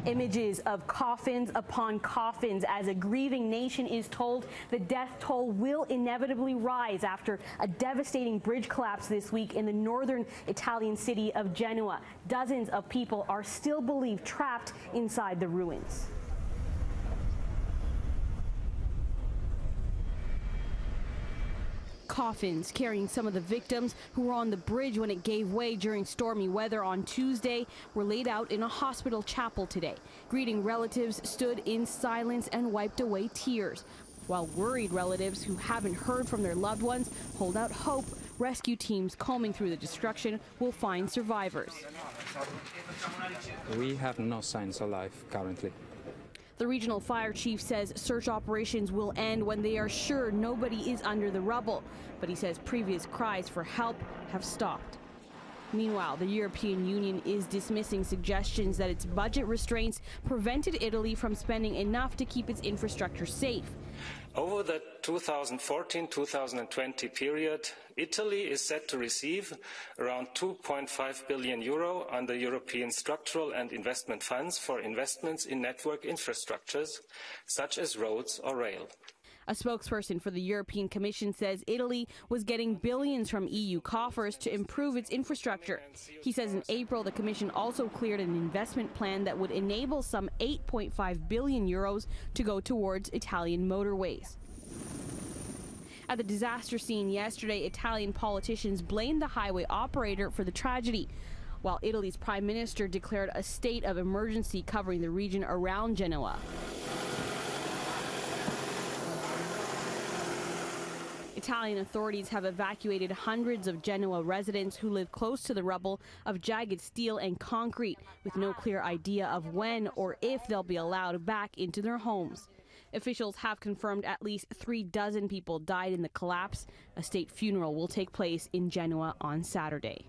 Images of coffins upon coffins as a grieving nation is told the death toll will inevitably rise after a devastating bridge collapse this week in the northern Italian city of Genoa. Dozens of people are still believed trapped inside the ruins. Coffins carrying some of the victims who were on the bridge when it gave way during stormy weather on Tuesday were laid out in a hospital chapel today. Greeting relatives stood in silence and wiped away tears, while worried relatives who haven't heard from their loved ones hold out hope rescue teams combing through the destruction will find survivors. We have no signs of life currently. The regional fire chief says search operations will end when they are sure nobody is under the rubble, but he says previous cries for help have stopped. Meanwhile, the European Union is dismissing suggestions that its budget restraints prevented Italy from spending enough to keep its infrastructure safe. Over the 2014-2020 period, Italy is set to receive around 2.5 billion euro under European structural and investment funds for investments in network infrastructures, such as roads or rail. A spokesperson for the European Commission says Italy was getting billions from EU coffers to improve its infrastructure. He says in April the Commission also cleared an investment plan that would enable some 8.5 billion euros to go towards Italian motorways. At the disaster scene yesterday, Italian politicians blamed the highway operator for the tragedy, while Italy's prime minister declared a state of emergency covering the region around Genoa. Italian authorities have evacuated hundreds of Genoa residents who live close to the rubble of jagged steel and concrete, with no clear idea of when or if they'll be allowed back into their homes. Officials have confirmed at least 36 people died in the collapse. A state funeral will take place in Genoa on Saturday.